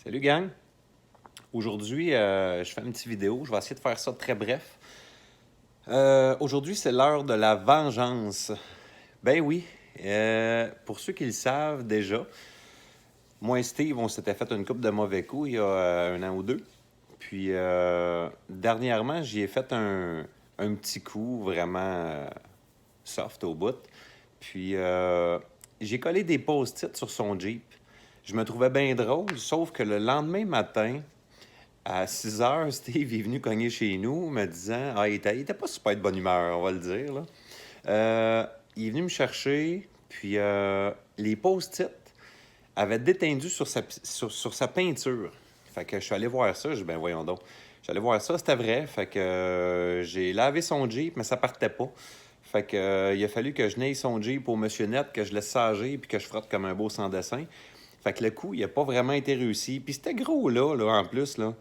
Salut gang! Aujourd'hui, je fais une petite vidéo. Je vais essayer de faire ça très bref. Aujourd'hui, c'est l'heure de la vengeance. Ben oui, pour ceux qui le savent déjà, moi et Steve, on s'était fait une couple de mauvais coups il y a un an ou deux. Puis, dernièrement, j'y ai fait un petit coup vraiment soft au bout. Puis, j'ai collé des post-it sur son Jeep. Je me trouvais bien drôle, sauf que le lendemain matin, à 6 heures, Steve est venu cogner chez nous, me disant... Ah, il était pas super de bonne humeur, on va le dire, là. Il est venu me chercher, puis les post-it avaient détendu sur sa peinture. Fait que je suis allé voir ça, j'ai dit, ben voyons donc. Je suis allé voir ça, c'était vrai. Fait que j'ai lavé son Jeep, mais ça partait pas. Fait que il a fallu que je naille son Jeep au Monsieur Net, que je laisse sager, puis que je frotte comme un beau sans dessin. Fait que le coup, il a pas vraiment été réussi. Puis c'était gros, là, en plus, là.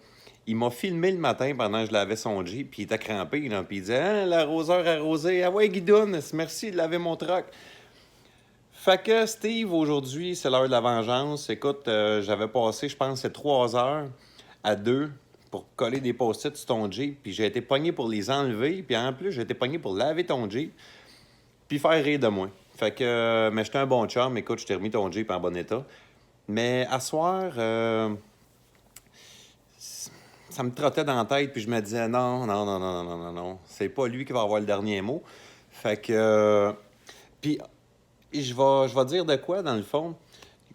Il m'a filmé le matin pendant que je lavais son Jeep, puis il était crampé, là, puis il disait « Hein, l'arroseur arrosé, ah ouais, Guidoune, merci de laver mon truck. » Fait que Steve, aujourd'hui, c'est l'heure de la vengeance. Écoute, j'avais passé, je pense, c'est 3 heures à 2 pour coller des post-it sur ton Jeep, puis j'ai été pogné pour les enlever, puis en plus, j'ai été pogné pour laver ton Jeep, puis faire rire de moi. Fait que, mais j'étais un bon chum, écoute, je t'ai remis ton Jeep en bon état. Mais à soir, ça me trottait dans la tête, puis je me disais non, non, non, non, non, non, non, c'est pas lui qui va avoir le dernier mot. Fait que, puis je vais dire de quoi, dans le fond.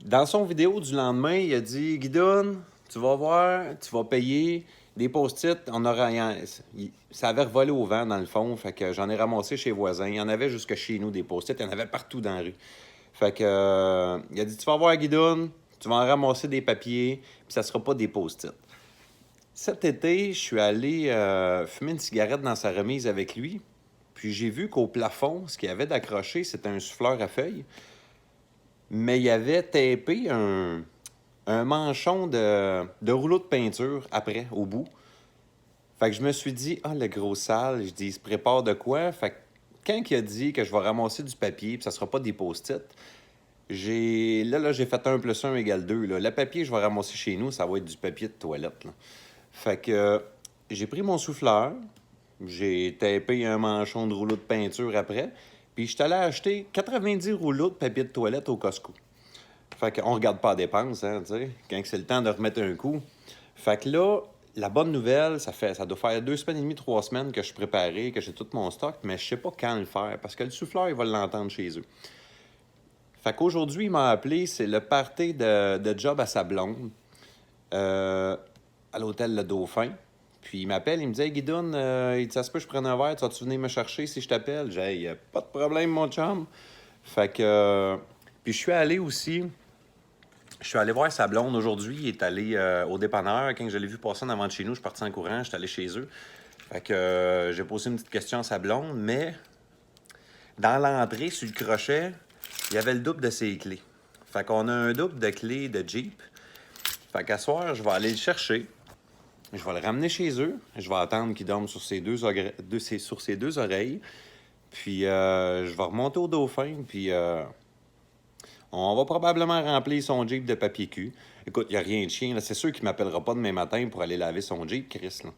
Dans son vidéo du lendemain, il a dit Guidoune, tu vas voir, tu vas payer des post-it, on aura rien. Ça avait revolé au vent, dans le fond, fait que j'en ai ramassé chez les voisins. Il y en avait jusque chez nous des post-it, il y en avait partout dans la rue. Fait que, il a dit, tu vas voir Guidoune, tu vas en ramasser des papiers, puis ça sera pas des post-it. Cet été, je suis allé fumer une cigarette dans sa remise avec lui, puis j'ai vu qu'au plafond, ce qu'il y avait d'accroché, c'était un souffleur à feuilles, mais il avait tapé un manchon de rouleau de peinture après, au bout. Fait que je me suis dit, ah, le gros sale, je dis, il se prépare de quoi? Fait que quand il a dit que je vais ramasser du papier, puis ça sera pas des post-it, j'ai fait 1 + 1 = 2. Là. Le papier que je vais ramasser chez nous, ça va être du papier de toilette. Là. Fait que j'ai pris mon souffleur, j'ai tapé un manchon de rouleau de peinture après, puis je suis allé acheter 90 rouleaux de papier de toilette au Costco. Fait qu'on regarde pas la dépense, hein, tu sais, quand c'est le temps de remettre un coup. Fait que là, la bonne nouvelle, ça doit faire 2 semaines et demie, 3 semaines que je suis préparé, que j'ai tout mon stock, mais je sais pas quand le faire, parce que le souffleur, il va l'entendre chez eux. Fait qu'aujourd'hui, il m'a appelé, c'est le party de job à sa blonde, à l'hôtel Le Dauphin. Puis il m'appelle, il me dit « Hey Guidoune, il dit, ça se peut que je prenne un verre, tu vas-tu venir me chercher si je t'appelle? » J'ai dit « Hey, pas de problème, mon chum. » Fait que... puis je suis allé aussi... Je suis allé voir sa blonde aujourd'hui. Il est allé au dépanneur. Quand je l'ai vu passer en avant de chez nous, je suis parti en courant, je suis allé chez eux. Fait que j'ai posé une petite question à sa blonde, mais dans l'entrée, sur le crochet, il y avait le double de ses clés. Fait qu'on a un double de clés de Jeep. Fait qu'à soir, je vais aller le chercher. Je vais le ramener chez eux. Je vais attendre qu'il dorme sur ses deux oreilles. Puis je vais remonter au Dauphin. Puis on va probablement remplir son Jeep de papier cul. Écoute, il n'y a rien de chien. Là. C'est sûr qu'il ne m'appellera pas demain matin pour aller laver son Jeep, Chris. Là.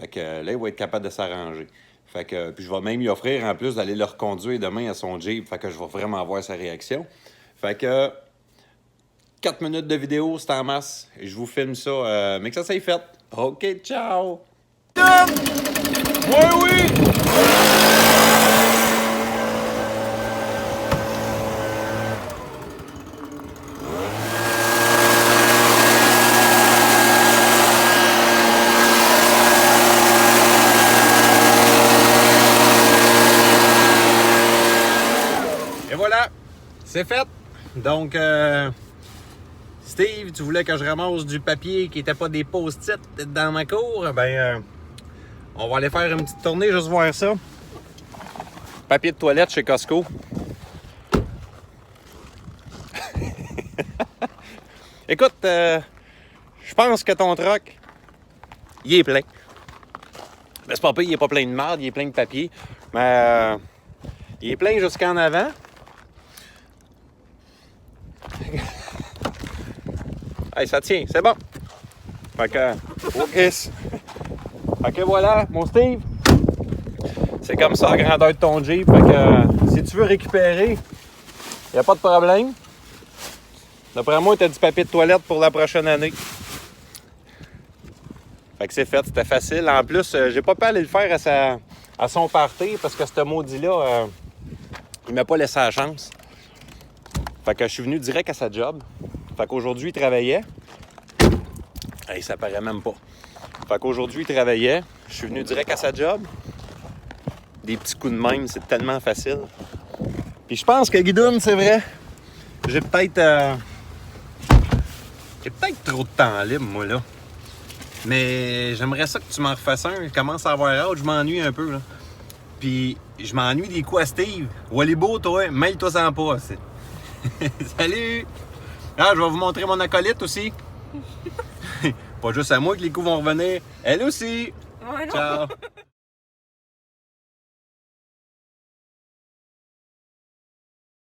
Fait que là, il va être capable de s'arranger. Fait que, puis je vais même lui offrir en plus d'aller le reconduire demain à son Jeep. Fait que je vais vraiment voir sa réaction. Fait que 4 minutes de vidéo, c'est en masse. Je vous filme ça, mais que ça s'est fait. OK, ciao! Oui, oui! Et voilà, c'est fait. Donc, Steve, tu voulais que je ramasse du papier qui n'était pas des post-it dans ma cour? Ben, on va aller faire une petite tournée, juste voir ça. Papier de toilette chez Costco. Écoute, je pense que ton truck, il est plein. Mais c'est pas pire, il est pas plein de marde, il est plein de papier. Mais il est plein jusqu'en avant. Hey, ça tient, c'est bon. Fait que, oh Chris. Fait que voilà, mon Steve. C'est comme ça la grandeur de ton Jeep. Fait que si tu veux récupérer, il n'y a pas de problème. D'après moi, tu as du papier de toilette pour la prochaine année. Fait que c'est fait, c'était facile. En plus, j'ai pas pu aller le faire à son party parce que ce maudit-là, il m'a pas laissé la chance. Fait que je suis venu direct à sa job. Fait qu'aujourd'hui, il travaillait. Hey, ça paraît même pas. Fait qu'aujourd'hui, il travaillait. Je suis venu direct à sa job. Des petits coups de même, c'est tellement facile. Puis je pense que Guidoune, c'est vrai. J'ai peut-être trop de temps libre, moi, là. Mais j'aimerais ça que tu m'en refasses un. Je commence à avoir hâte, je m'ennuie un peu, là. Puis je m'ennuie des coups à Steve. Wallibo, toi, mêle-toi sans pas. Salut! Ah, je vais vous montrer mon acolyte aussi. Pas juste à moi que les coups vont revenir. Elle aussi! Ouais, non. Ciao!